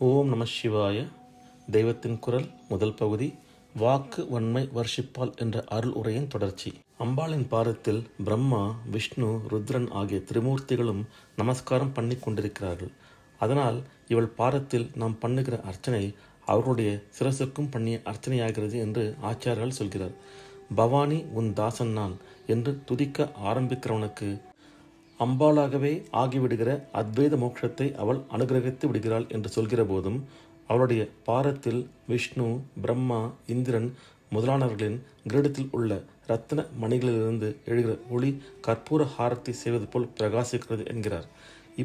ஓம் நம சிவாய. தெய்வத்தின் குரல் முதல் பகுதி. வாக்கு வன்மை வர்ஷிப்பால் என்ற அருள் உரையின் தொடர்ச்சி. அம்பாளின் பாதத்தில் பிரம்மா, விஷ்ணு, ருத்ரன் ஆகிய திரிமூர்த்திகளும் நமஸ்காரம் பண்ணி கொண்டிருக்கிறார்கள். அதனால் இவள் பாதத்தில் நாம் பண்ணுகிற அர்ச்சனை அவர்களுடைய சிரசுக்கும் பண்ணிய அர்ச்சனையாகிறது என்று ஆச்சாரியர்கள் சொல்கிறார். பவானி உன் தாசன் நான் என்று துதிக்க ஆரம்பிக்கிறவனுக்கு அம்பாளாகவே ஆகிவிடுகிற அத்வைத மோட்சத்தை அவள் அனுகிரகித்து விடுகிறாள் என்று சொல்கிற போதும், அவளுடைய பாரத்தில் விஷ்ணு, பிரம்மா, இந்திரன் முதலானவர்களின் கிரீடத்தில் உள்ள இரத்தின மணிகளிலிருந்து எழுகிற ஒளி கற்பூர ஹாரத்தை செய்வது போல் பிரகாசிக்கிறது என்கிறார்.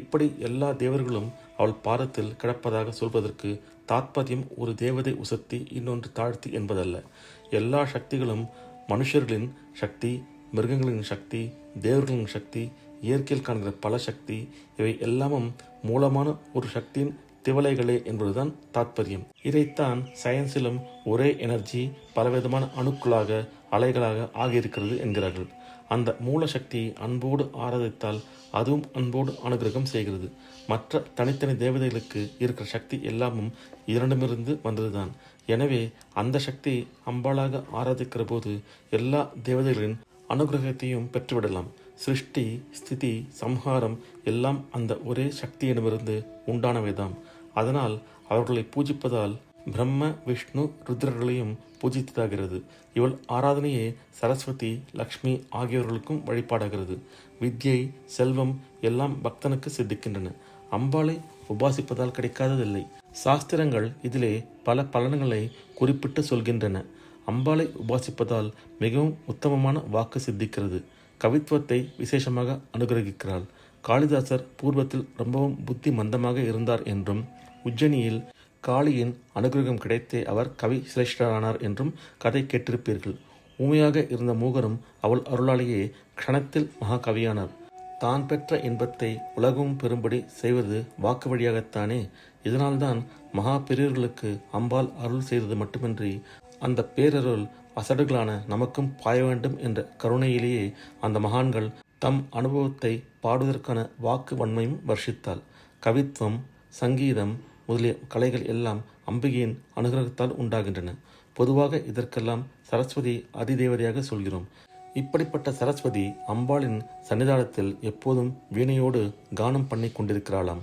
இப்படி எல்லா தேவர்களும் அவள் பாதத்தில் கிடப்பதாக சொல்வதற்கு தாத்பரியம் ஒரு தேவதை உசத்தி இன்னொன்று தாழ்த்தி என்பதல்ல. எல்லா சக்திகளும் மனுஷர்களின் சக்தி, மிருகங்களின் சக்தி, தேவர்களின் சக்தி, இயற்கையில் காண்கிற பல சக்தி, இவை எல்லாமும் மூலமான ஒரு சக்தியின் திவலைகளே என்பதுதான் தாத்பரியம். இதைத்தான் சயின்ஸிலும் ஒரே எனர்ஜி பலவிதமான அணுக்களாக, அலைகளாக ஆகியிருக்கிறது என்கிறார்கள். அந்த மூல சக்தியை அன்போடு ஆராதித்தால் அதுவும் அன்போடு அனுகிரகம் செய்கிறது. மற்ற தனித்தனி தேவதைகளுக்கு இருக்கிற சக்தி எல்லாமும் இரண்டுமிருந்து வந்ததுதான். எனவே அந்த சக்தி அம்பாளாக ஆராதிக்கிற போது எல்லா தேவதைகளின் அனுகிரகத்தையும் பெற்றுவிடலாம். சிருஷ்டி, ஸ்திதி, சம்ஹாரம் எல்லாம் அந்த ஒரே சக்தியிடமிருந்து உண்டானவைதாம். அதனால் அவர்களை பூஜிப்பதால் பிரம்ம, விஷ்ணு, ருத்ரர்களையும் பூஜித்ததாகிறது. இவள் ஆராதனையே சரஸ்வதி, லக்ஷ்மி ஆகியோர்களுக்கும் வழிபாடாகிறது. வித்யை, செல்வம் எல்லாம் பக்தனுக்கு சித்திக்கின்றன. அம்பாளை உபாசிப்பதால் கிடைக்காததில்லை. சாஸ்திரங்கள் இதிலே பல பலன்களை குறிப்பிட்டு சொல்கின்றன. அம்பாளை உபாசிப்பதால் மிகவும் உத்தமமான வாக்கு சித்திக்கிறது. கவித்துவத்தை விசேஷமாக அனுகிரகிக்கிறாள். காளிதாசர் பூர்வத்தில் ரொம்பவும் புத்தி மந்தமாக இருந்தார் என்றும், உஜ்ஜனியில் காளியின் அனுகிரகம் கிடைத்தே அவர் கவி சிரேஷ்டரானார் என்றும் கதை கேட்டிருப்பீர்கள். ஊமையாக இருந்த மூகரும் அவள் அருளாலேயே க்ஷணத்தில் மகாகவியானார். தான் பெற்ற இன்பத்தை உலகம் பெறும்படி செய்வது வாக்கு வழியாகத்தானே. இதனால்தான் மகா பெரியர்களுக்கு அம்பாள் அருள் செய்தது மட்டுமின்றி அந்த பேரருள் அசடுகளான நமக்கும் பாய வேண்டும் என்ற கருணையிலேயே அந்த மகான்கள் தம் அனுபவத்தை பாடுவதற்கான வாக்கு வன்மையும் வர்ஷித்தாள். கவித்துவம், சங்கீதம் முதலிய கலைகள் எல்லாம் அம்பிகையின் அனுகிரகத்தால் உண்டாகின்றன. பொதுவாக இதற்கெல்லாம் சரஸ்வதி அதிதேவதையாக சொல்கிறோம். இப்படிப்பட்ட சரஸ்வதி அம்பாளின் சன்னிதானத்தில் எப்போதும் வீணையோடு கானம் பண்ணி கொண்டிருக்கிறாளாம்.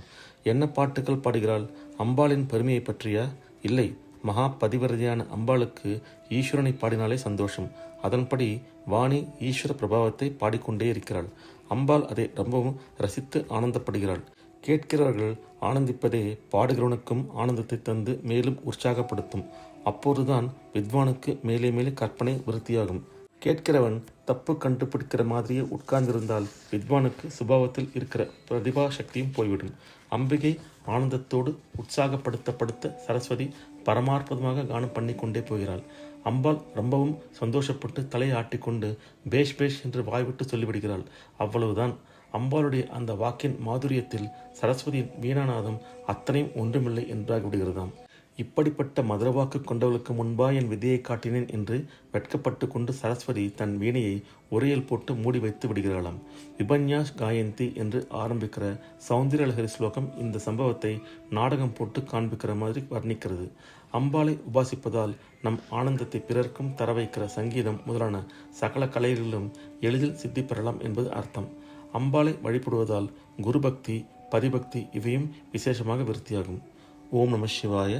என்ன பாட்டுகள் பாடுகிறாள்? அம்பாளின் பெருமையை பற்றியா? இல்லை, மகா பதிவிரதையான அம்பாளுக்கு ஈஸ்வரனை பாடினாலே சந்தோஷம். அதன்படி வாணி ஈஸ்வர பிரபாவத்தை பாடிக்கொண்டே இருக்கிறாள். அம்பாள் அதை ரொம்பவும் ரசித்து ஆனந்தப்படுகிறாள். கேட்கிறவர்கள் ஆனந்திப்பதே பாடுகிறவனுக்கும் ஆனந்தத்தை தந்து மேலும் உற்சாகப்படுத்தும். அப்போதுதான் வித்வானுக்கு மேலே மேலே கற்பனை விருத்தியாகும். கேட்கிறவன் தப்பு கண்டுபிடிக்கிற மாதிரியே உட்கார்ந்திருந்தால் வித்வானுக்கு சுபாவத்தில் இருக்கிற பிரதிபா சக்தியும் போய்விடும். அம்பிகை ஆனந்தத்தோடு உற்சாகப்படுத்த சரஸ்வதி பரமாற்பதமாக கானம் பண்ணி கொண்டே போகிறாள். அம்பாள் ரொம்பவும் சந்தோஷப்பட்டு தலையை ஆட்டிக்கொண்டு பேஷ் பேஷ் என்று வாய்விட்டு சொல்லிவிடுகிறாள். அவ்வளவுதான். அம்பாளுடைய அந்த வாக்கின் மாதுரியத்தில் சரஸ்வதியின் வீணாநாதம் அத்தனையும் ஒன்றுமில்லை என்றாகிவிடுகிறதாம். இப்படிப்பட்ட மதுரவாக்கு கொண்டவளுக்கு முன்பா என் விதியை காட்டினேன் என்று வெட்கப்பட்டு கொண்டு சரஸ்வதி தன் வீணையை உரையில் போட்டு மூடி வைத்து விடுகிறாளாம். விபன்யாஸ் காயந்தி என்று ஆரம்பிக்கிற சௌந்தர்யலஹரி ஸ்லோகம் இந்த சம்பவத்தை நாடகம் போட்டு காண்பிக்கிற மாதிரி வர்ணிக்கிறது. அம்பாளை உபாசிப்பதால் நம் ஆனந்தத்தை பிறர்க்கும் தர வைக்கிற சங்கீதம் முதலான சகல கலைகளிலும் எளிதில் சித்தி பெறலாம் என்பது அர்த்தம். அம்பாளை வழிபடுவதால் குருபக்தி, பதிபக்தி இவையும் விசேஷமாக விருத்தியாகும். ஓம் நம சிவாய.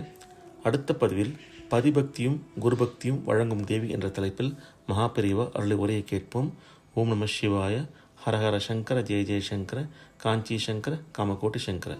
அடுத்த பதிவில் பதிபக்தியும் குருபக்தியும் வழங்கும் தேவி என்ற தலைப்பில் மகாபெரிவா அருளை உரையை கேட்போம். ஓம் நம சிவாய. ஹரஹர சங்கர, ஜெய ஜெயசங்கர, காஞ்சி சங்கர, காமகோட்டி சங்கர.